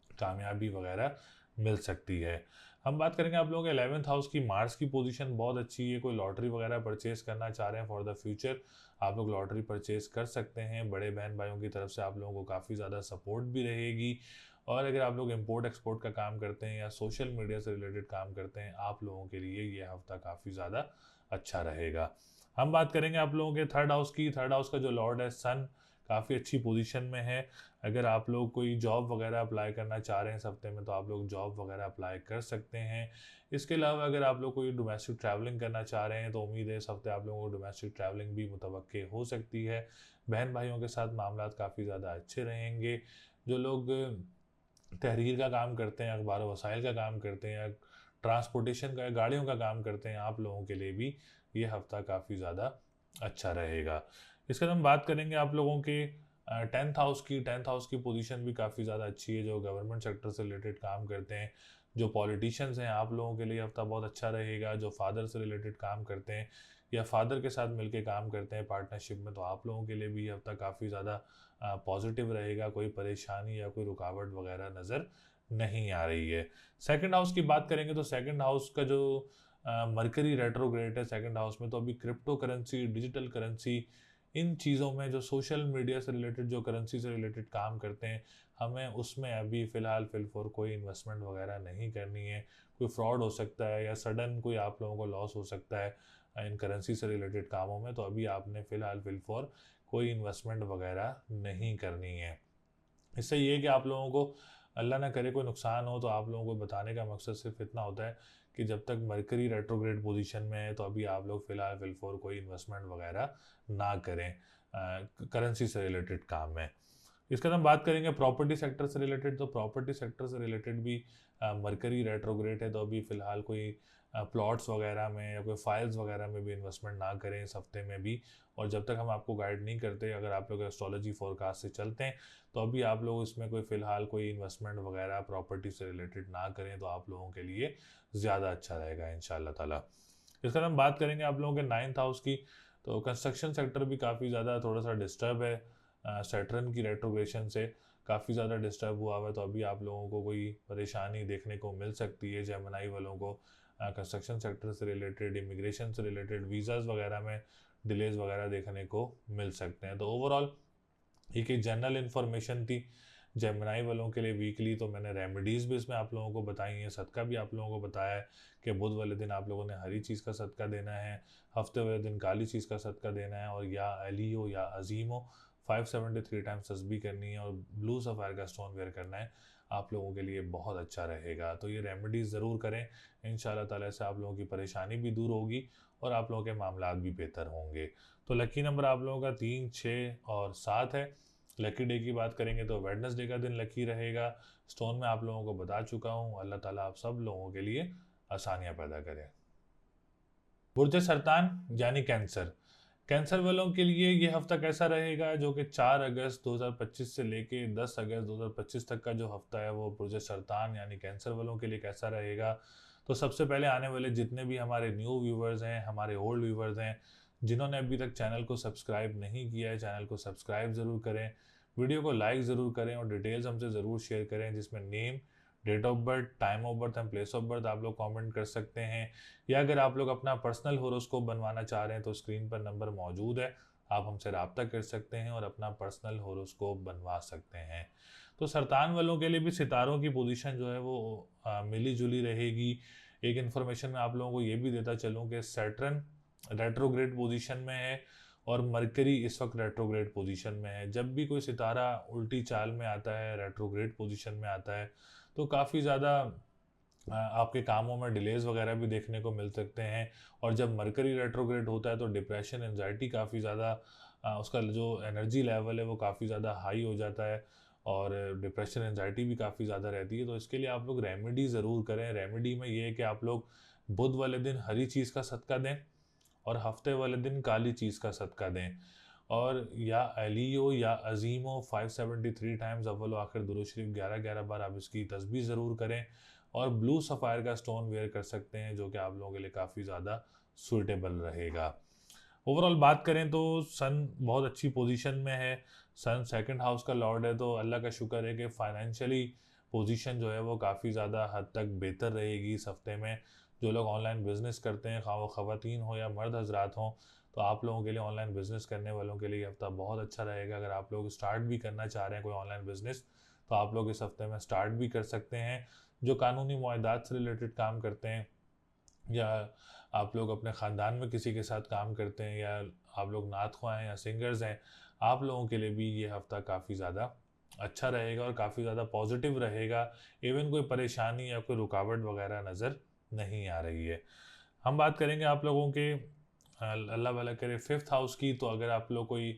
कामयाबी वगैरह मिल सकती है। हम बात करेंगे आप लोगों के 11th हाउस की। मार्स की पोजीशन बहुत अच्छी है। कोई लॉटरी वगैरह परचेज करना चाह रहे हैं फॉर द फ्यूचर, आप लोग लॉटरी परचेज कर सकते हैं। बड़े बहन भाइयों की तरफ से आप लोगों को काफ़ी ज़्यादा सपोर्ट भी रहेगी। और अगर आप लोग इम्पोर्ट एक्सपोर्ट का काम करते हैं या सोशल मीडिया से रिलेटेड काम करते हैं, आप लोगों के लिए ये हफ्ता काफ़ी ज़्यादा अच्छा रहेगा। हम बात करेंगे आप लोगों के 3rd हाउस की। 3rd हाउस का जो लॉर्ड है सन, काफ़ी अच्छी पोजीशन में है। अगर आप लोग कोई जॉब वगैरह अप्लाई करना चाह रहे हैं इस हफ्ते में, तो आप लोग जॉब वगैरह अप्लाई कर सकते हैं। इसके अलावा अगर आप लोग कोई डोमेस्टिक ट्रैवलिंग करना चाह रहे हैं, तो उम्मीद है इस हफ्ते आप लोगों को डोमेस्टिक ट्रैवलिंग भी मुतवक्के हो सकती है। बहन भाइयों के साथ मामलात काफ़ी ज़्यादा अच्छे रहेंगे। जो लोग तहरीर का काम करते हैं, अखबार वसाइल का काम करते हैं, या ट्रांसपोर्टेशन का, गाड़ियों का काम करते हैं, आप लोगों के लिए भी ये हफ्ता काफ़ी ज़्यादा अच्छा रहेगा। इसके बाद हम बात करेंगे आप लोगों के 10th हाउस की। 10th हाउस की पोजीशन भी काफ़ी ज़्यादा अच्छी है। जो गवर्नमेंट सेक्टर से रिलेटेड काम करते हैं, जो पॉलिटिशियंस हैं, आप लोगों के लिए हफ्ता बहुत अच्छा रहेगा। जो फादर से रिलेटेड काम करते हैं या फादर के साथ मिलकर काम करते हैं पार्टनरशिप में, तो आप लोगों के लिए भी ये हफ्ता काफ़ी ज़्यादा पॉजिटिव रहेगा। कोई परेशानी या कोई रुकावट वगैरह नज़र नहीं आ रही है। 2nd हाउस की बात करेंगे तो 2nd हाउस का जो मरकरी रेट्रोग्रेड है 2nd हाउस में, तो अभी क्रिप्टो करेंसी, डिजिटल करेंसी, इन चीज़ों में, जो सोशल मीडिया से रिलेटेड, जो करेंसी से रिलेटेड काम करते हैं, हमें उसमें अभी फ़िलहाल फिलफोर कोई इन्वेस्टमेंट वगैरह नहीं करनी है। कोई फ्रॉड हो सकता है या सडन कोई आप लोगों को लॉस हो सकता है इन करेंसी से रिलेटेड कामों में, तो अभी आपने फ़िलहाल फिलफोर कोई इन्वेस्टमेंट वगैरह नहीं करनी है। इससे ये है कि आप लोगों को अल्लाह ना करे कोई नुकसान हो, तो आप लोगों को बताने का मकसद सिर्फ इतना होता है कि जब तक मरकरी रेट्रोग्रेड पोजीशन में है, तो अभी आप लोग फ़िलहाल फिलफोर कोई इन्वेस्टमेंट वगैरह ना करें करेंसी से रिलेटेड काम में। इसके बाद हम बात करेंगे प्रॉपर्टी सेक्टर से रिलेटेड। तो प्रॉपर्टी सेक्टर से रिलेटेड भी मरकरी रेट्रोग्रेड है, तो अभी फ़िलहाल कोई प्लॉट्स वगैरह में या कोई फाइल्स वगैरह में भी इन्वेस्टमेंट ना करें इस हफ्ते में भी। और जब तक हम आपको गाइड नहीं करते, अगर आप लोग एस्ट्रोलॉजी फोरकास्ट से चलते हैं, तो अभी आप लोग इसमें कोई फ़िलहाल कोई इन्वेस्टमेंट वगैरह प्रॉपर्टी से रिलेटेड ना करें, तो आप लोगों के लिए ज़्यादा अच्छा रहेगा इंशाल्लाह ताला। इसके बाद हम बात करेंगे आप लोगों के 9th हाउस की। तो कंस्ट्रक्शन सेक्टर भी काफ़ी ज़्यादा थोड़ा सा डिस्टर्ब है। सैटर्न की रेट्रोग्रेशन से काफ़ी ज़्यादा डिस्टर्ब हुआ हुआ है, तो अभी आप लोगों को कोई परेशानी देखने को मिल सकती है। जेमिनाई वालों को कंस्ट्रक्शन सेक्टर से रिलेटेड, इमिग्रेशन से रिलेटेड, वीज़ाज़ वगैरह में डिलेज़ वगैरह देखने को मिल सकते हैं। तो ओवरऑल एक जनरल इन्फॉर्मेशन थी जेमिनाई वालों के लिए वीकली। तो मैंने रेमेडीज़ भी इसमें आप लोगों को बताई हैं, सदका भी आप लोगों को बताया है कि बुध वाले दिन आप लोगों ने हरी चीज़ का सदका देना है, हफ्ते वाले दिन काली चीज़ का सदका देना है, और या अली हो या अजीम हो 573 टाइम्स तस्बीह करनी है, और ब्लू सफ़ायर का स्टोन वेयर करना है। आप लोगों के लिए बहुत अच्छा रहेगा। तो ये रेमेडीज़ ज़रूर करें, इंशाल्लाह ताला से आप लोगों की परेशानी भी दूर होगी और आप लोगों के मामलात भी बेहतर होंगे। तो लकी नंबर आप लोगों का 3, 6 और 7 है। लकी डे की बात करेंगे तो वेडनेसडे का दिन लकी रहेगा। स्टोन में आप लोगों को बता चुका हूँ। अल्लाह ताला आप सब लोगों के लिए आसानियाँ पैदा करे। बुर्ज सरतान यानी कैंसर, कैंसर वालों के लिए ये हफ्ता कैसा रहेगा, जो कि 4 अगस्त 2025 से लेके 10 अगस्त 2025 तक का जो हफ्ता है वो बुर्ज सरतान यानी कैंसर वालों के लिए कैसा रहेगा। तो सबसे पहले आने वाले जितने भी हमारे न्यू व्यूवर्स हैं, हमारे ओल्ड व्यूवर्स हैं, जिन्होंने अभी तक चैनल को सब्सक्राइब नहीं किया है, चैनल को सब्सक्राइब ज़रूर करें, वीडियो को लाइक ज़रूर करें और डिटेल्स हमसे ज़रूर शेयर करें, जिसमें name, date of birth, time of birth and place of birth आप लोग कमेंट कर सकते हैं। या अगर आप लोग अपना पर्सनल होरोस्कोप बनवाना चाह रहे हैं तो स्क्रीन पर नंबर मौजूद है, आप हमसे रब्ता कर सकते हैं और अपना पर्सनल होरोस्कोप बनवा सकते हैं। तो सरतान वालों के लिए भी सितारों की पोजीशन जो है वो मिली जुली रहेगी। एक इन्फॉर्मेशन मैं आप लोगों को ये भी देता चलूँ कि सैटर्न रेट्रोग्रेड पोजीशन में है और मरकरी इस वक्त रेट्रोग्रेड पोजीशन में है। जब भी कोई सितारा उल्टी चाल में आता है, रेट्रोग्रेड पोजीशन में आता है, तो काफ़ी ज़्यादा आपके कामों में डिलेज वगैरह भी देखने को मिल सकते हैं। और जब मरकरी रेट्रोग्रेड होता है तो डिप्रेशन, एंजाइटी काफ़ी ज़्यादा उसका जो एनर्जी लेवल है वो काफ़ी ज़्यादा हाई हो जाता है और डिप्रेशन एंजाइटी भी काफ़ी ज़्यादा रहती है। तो इसके लिए आप लोग रेमेडी ज़रूर करें। रेमेडी में ये है कि आप लोग बुध वाले दिन हरी चीज़ का सदका दें और हफ्ते वाले दिन काली चीज़ का सदका दें। और या अलियो या अजीमो 573 टाइम्स अव्वल आखिर दुरूद शरीफ 11-11 बार आप इसकी तस्बीह ज़रूर करें। और ब्लू सफ़ायर का स्टोन वेयर कर सकते हैं, जो कि आप लोगों के लिए काफ़ी ज़्यादा सूटेबल रहेगा। ओवरऑल बात करें तो सन बहुत अच्छी पोजीशन में है। सन सेकंड हाउस का लॉर्ड है, तो अल्लाह का शुक्र है कि फाइनेंशियली पोजीशन जो है वो काफ़ी ज़्यादा हद तक बेहतर रहेगी इस हफ्ते में। जो लोग ऑनलाइन बिजनेस करते हैं, खा वो ख़वातीन हो या मर्द हजरात हों, तो आप लोगों के लिए, ऑनलाइन बिजनेस करने वालों के लिए हफ्ता बहुत अच्छा रहेगा। अगर आप लोग स्टार्ट भी करना चाह रहे हैं कोई ऑनलाइन बिजनेस, तो आप लोग इस हफ्ते में स्टार्ट भी कर सकते हैं। जो कानूनी मुआहदात से रिलेटेड काम करते हैं, या आप लोग अपने ख़ानदान में किसी के साथ काम करते हैं, या आप लोग नात ख्वाह हैं या सिंगर्स हैं, आप लोगों के लिए भी ये हफ़्ता काफ़ी ज़्यादा अच्छा रहेगा और काफ़ी ज़्यादा पॉजिटिव रहेगा। इवन कोई परेशानी या कोई रुकावट वगैरह नज़र नहीं आ रही है। हम बात करेंगे आप लोगों के अल्लाह भला करे फिफ्थ हाउस की। तो अगर आप लोग कोई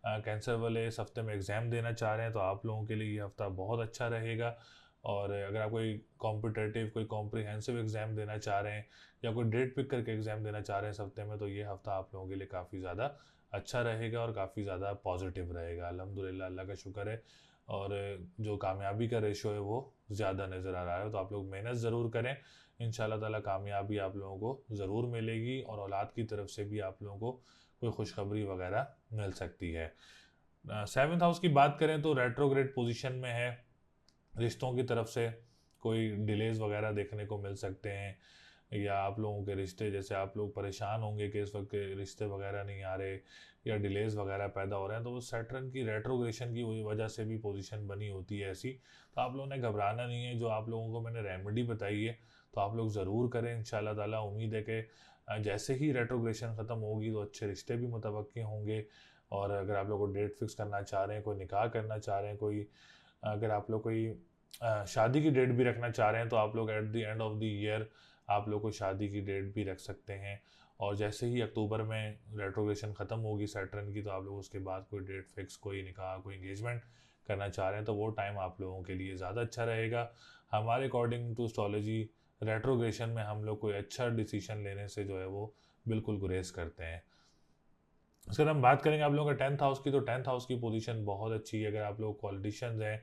कैंसर वाले इस हफ्ते में एग्ज़ाम देना चाह रहे हैं तो आप लोगों के लिए ये हफ़्ता बहुत अच्छा रहेगा। और अगर आप कोई कॉम्पिटेटिव, कोई कॉम्प्रिहेंसिव एग्ज़ाम देना चाह रहे हैं या कोई डेट पिक करके एग्ज़ाम देना चाह रहे हैं इस हफ्ते में, तो ये हफ़्ता आप लोगों के लिए काफ़ी ज़्यादा अच्छा रहेगा और काफ़ी ज़्यादा पॉजिटिव रहेगा। अल्हम्दुलिल्लाह, अल्लाह का शुक्र है। और जो कामयाबी का रेशो है वो ज़्यादा नज़र आ रहा है। तो आप लोग मेहनत ज़रूर करें, इंशाल्लाह ताला कामयाबी आप लोगों को ज़रूर मिलेगी और औलाद की तरफ से भी आप लोगों को कोई खुशखबरी वगैरह मिल सकती है। सेवन्थ हाउस की बात करें तो रेट्रोग्रेड पोजीशन में है। रिश्तों की तरफ से कोई डिलेज वगैरह देखने को मिल सकते हैं, या आप लोगों के रिश्ते, जैसे आप लोग परेशान होंगे कि इस वक्त के रिश्ते वगैरह नहीं आ रहे या डिलेज वगैरह पैदा हो रहे हैं, तो वो सैटर्न की रेट्रोग्रेशन की वजह से भी पोजीशन बनी होती है ऐसी। तो आप लोगों ने घबराना नहीं है। जो आप लोगों को मैंने रेमेडी बताई है तो आप लोग ज़रूर करें। इंशाल्लाह ताला उम्मीद है कि जैसे ही रेट्रोग्रेशन ख़त्म होगी तो अच्छे रिश्ते भी मुतवक्की होंगे। और अगर आप लोग को डेट फिक्स करना चाह रहे हैं, कोई निकाह करना चाह रहे हैं, कोई अगर आप लोग कोई शादी की डेट भी रखना चाह रहे हैं, तो आप लोग at the end of the year आप लोग को शादी की डेट भी रख सकते हैं। और जैसे ही अक्टूबर में रेट्रोग्रेशन ख़त्म होगी सैटर्न की, तो आप लोग उसके बाद कोई डेट फिक्स, कोई निकाह, कोई इंगेजमेंट करना चाह रहे हैं, तो वो टाइम आप लोगों के लिए ज़्यादा अच्छा रहेगा। हमारे अकॉर्डिंग टू एस्ट्रोलॉजी, रेट्रोग्रेशन में हम लोग कोई अच्छा डिसीजन लेने से जो है वो बिल्कुल गुरेज करते हैं। उसके बाद हम बात करेंगे आप लोगों का टेंथ हाउस की। तो टेंथ हाउस की पोजीशन बहुत अच्छी है। अगर आप लोग पॉलिटिशियंस हैं,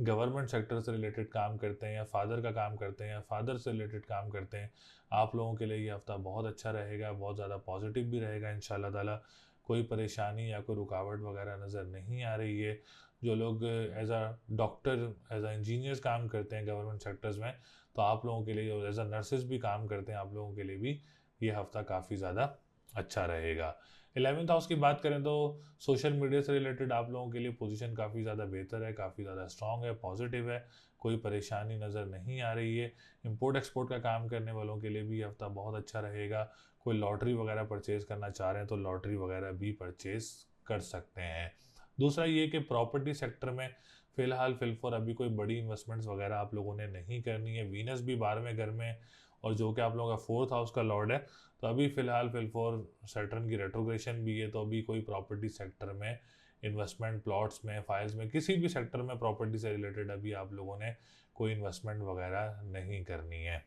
गवर्नमेंट सेक्टर से रिलेटेड काम करते हैं, या फादर का काम करते हैं, या फादर से रिलेटेड काम करते हैं, आप लोगों के लिए ये हफ्ता बहुत अच्छा रहेगा, बहुत ज़्यादा पॉजिटिव भी रहेगा इंशाल्लाह ताला। कोई परेशानी या कोई रुकावट वगैरह नज़र नहीं आ रही है। जो लोग as a doctor, as a engineers काम करते हैं गवर्नमेंट सेक्टर्स में, तो आप लोगों के लिए, और एज अ नर्सेज भी काम करते हैं, आप लोगों के लिए भी ये हफ्ता काफ़ी ज़्यादा अच्छा रहेगा। 11th हाउस की बात करें तो सोशल मीडिया से रिलेटेड आप लोगों के लिए पोजीशन काफ़ी ज़्यादा बेहतर है, काफ़ी ज़्यादा स्ट्रॉन्ग है, पॉजिटिव है, कोई परेशानी नज़र नहीं आ रही है। इंपोर्ट एक्सपोर्ट का काम करने वालों के लिए भी ये हफ्ता बहुत अच्छा रहेगा। कोई लॉटरी वगैरह परचेज़ करना चाह रहे हैं तो लॉटरी वगैरह भी परचेज़ कर सकते हैं। दूसरा ये कि प्रॉपर्टी सेक्टर में फ़िलहाल फिलफॉर अभी कोई बड़ी इन्वेस्टमेंट्स वगैरह आप लोगों ने नहीं करनी है। वीनस भी 12वें घर में, और जो कि आप लोगों का फोर्थ हाउस का लॉर्ड है, तो अभी फ़िलहाल फिलफॉर सैटर्न की रेट्रोग्रेशन भी है, तो अभी कोई प्रॉपर्टी सेक्टर में इन्वेस्टमेंट प्लॉट्स में, फाइल्स में, किसी भी सेक्टर में प्रॉपर्टी से रिलेटेड अभी आप लोगों ने कोई इन्वेस्टमेंट वगैरह नहीं करनी है।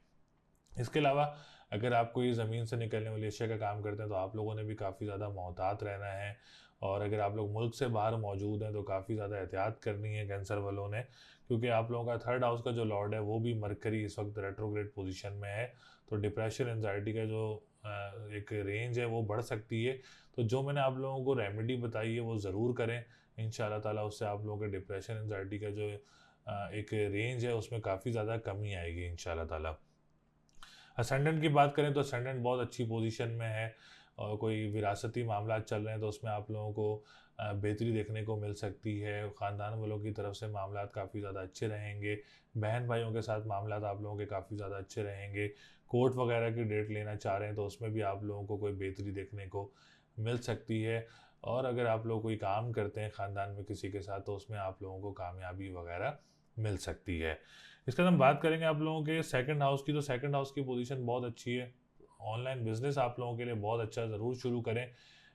इसके अलावा अगर आप कोई ज़मीन से निकलने वाली अशिया का काम करते हैं तो आप लोगों ने भी काफ़ी ज़्यादा मोहतात रहना है। और अगर आप लोग मुल्क से बाहर मौजूद हैं तो काफ़ी ज़्यादा एहतियात करनी है कैंसर वालों ने, क्योंकि आप लोगों का थर्ड हाउस का जो लॉर्ड है वो भी मरकरी इस वक्त रेट्रोग्रेड पोजीशन में है। तो डिप्रेशन एनजाइटी का जो एक रेंज है वो बढ़ सकती है। तो जो मैंने आप लोगों को रेमेडी बताई है वो ज़रूर करें, इंशाल्लाह ताला उससे आप लोगों के डिप्रेशन एनजाइटी का जो एक रेंज है उसमें काफ़ी ज़्यादा कमी आएगी इंशाल्लाह ताला। असेंडेंट की बात करें तो असेंडेंट बहुत अच्छी पोजीशन में है, और कोई विरासती मामला चल रहे हैं तो उसमें आप लोगों को बेहतरी देखने को मिल सकती है। ख़ानदान वालों की तरफ से मामलात काफ़ी ज़्यादा अच्छे रहेंगे। बहन भाइयों के साथ मामलात आप लोगों के काफ़ी ज़्यादा अच्छे रहेंगे। कोर्ट वगैरह की डेट लेना चाह रहे हैं तो उसमें भी आप लोगों को कोई बेहतरी देखने को मिल सकती है। और अगर आप लोग कोई काम करते हैं ख़ानदान में किसी के साथ तो उसमें आप लोगों को कामयाबी वगैरह मिल सकती है। इसके बाद हम बात करेंगे आप लोगों के सेकंड हाउस की, तो सेकंड हाउस की पोजीशन बहुत अच्छी है। ऑनलाइन बिजनेस आप लोगों के लिए बहुत अच्छा, ज़रूर शुरू करें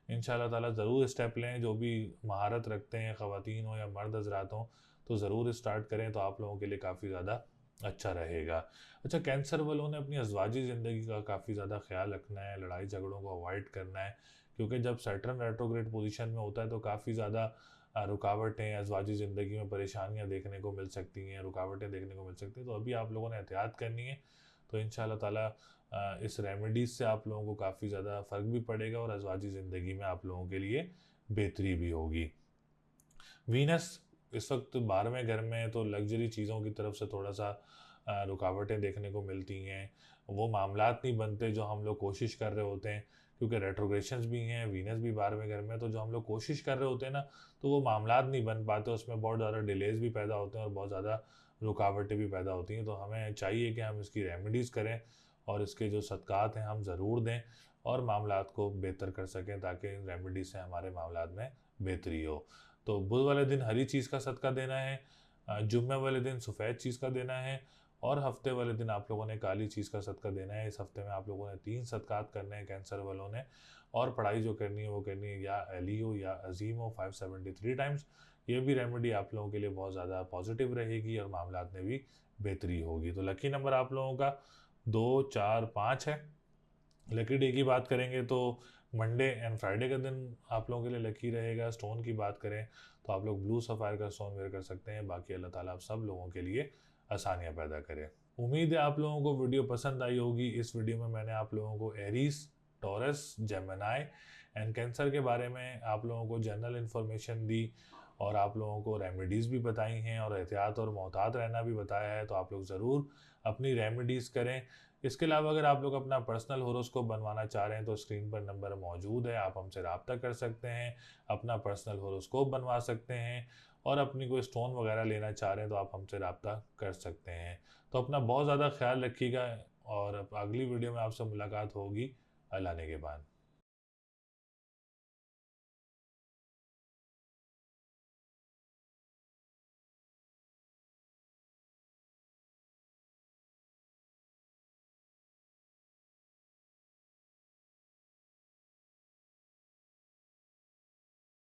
इंशाल्लाह ताला, ज़रूर स्टेप लें। जो भी महारत रखते हैं, ख़वातीन हो या मर्द हजरात हों, तो ज़रूर स्टार्ट करें, तो आप लोगों के लिए काफ़ी ज़्यादा अच्छा रहेगा। अच्छा, कैंसर वालों ने अपनी अज़वाजी ज़िंदगी का काफ़ी ज़्यादा ख्याल रखना है, लड़ाई झगड़ों को अवॉइड करना है, क्योंकि जब सैटर्न रेट्रोग्रेड पोजीशन में होता है तो काफ़ी ज़्यादा रुकावटें, अज़वाजी ज़िंदगी में परेशानियाँ देखने को मिल सकती हैं, रुकावटें देखने को मिल सकती हैं। तो अभी आप लोगों ने एहतियात करनी है। तो इंशाल्लाह ताला इस रेमेडीज़ से आप लोगों को काफ़ी ज़्यादा फ़र्क भी पड़ेगा और अज़वाजी ज़िंदगी में आप लोगों के लिए बेहतरी भी होगी। वीनस इस वक्त 12वें घर में है, तो लग्जरी चीज़ों की तरफ से थोड़ा सा रुकावटें देखने को मिलती हैं। वो मामलात नहीं बनते जो हम लोग कोशिश कर रहे होते हैं, क्योंकि रेट्रोग्रेशंस भी हैं, वीनस भी 12वें घर में है, तो जो हम लोग कोशिश कर रहे होते हैं ना, तो वो मामलात नहीं बन पाते, उसमें बहुत ज़्यादा डिलेज़ भी पैदा होते हैं और बहुत ज़्यादा रुकावटें भी पैदा होती हैं। तो हमें चाहिए कि हम इसकी रेमेडीज़ करें और इसके जो सदक़ात हैं हम ज़रूर दें और मामलात को बेहतर कर सकें, ताकि इन रेमेडीज़ से हमारे मामलात में बेहतरी हो। तो बुध वाले दिन हरी चीज़ का सदका देना है, जुम्मे वाले दिन सफ़ेद चीज़ का देना है, और हफ्ते वाले दिन आप लोगों ने काली चीज़ का सदका देना है। इस हफ्ते में आप लोगों ने 3 सदकात करने हैं कैंसर वालों ने। और पढ़ाई जो करनी है वो करनी है या एलियो या अजीमो 573 टाइम्स। ये भी रेमेडी आप लोगों के लिए बहुत ज़्यादा पॉजिटिव रहेगी और मामलात में भी बेहतरी होगी। तो लकी नंबर आप लोगों का 2, 4, 5 है। लकी डे की बात करेंगे तो मंडे एंड फ्राइडे का दिन आप लोगों के लिए लकी रहेगा। स्टोन की बात करें तो आप लोग ब्लू सफ़ायर का स्टोन वेयर कर सकते हैं। बाकी अल्लाह ताला आप सब लोगों के लिए आसानियाँ पैदा करे। उम्मीद है आप लोगों को वीडियो पसंद आई होगी। इस वीडियो में मैंने आप लोगों को Aries, taurus, Gemini and cancer के बारे में आप लोगों को जनरल इन्फॉर्मेशन दी और आप लोगों को रेमेडीज़ भी बताई हैं और एहतियात और मोहतात रहना भी बताया है। तो आप लोग ज़रूर अपनी रेमेडीज़ करें। इसके अलावा अगर आप लोग अपना पर्सनल होरोस्कोप बनवाना चाह रहे हैं तो स्क्रीन पर नंबर मौजूद है, आप हमसे रब्ता कर सकते हैं, अपना पर्सनल होरोस्कोप बनवा सकते हैं, और अपनी कोई स्टोन वगैरह लेना चाह रहे हैं तो आप हमसे रब्ता कर सकते हैं। तो अपना बहुत ज़्यादा ख्याल रखिएगा और अगली वीडियो में आपसे मुलाकात होगी अल्लाह ने के बाद।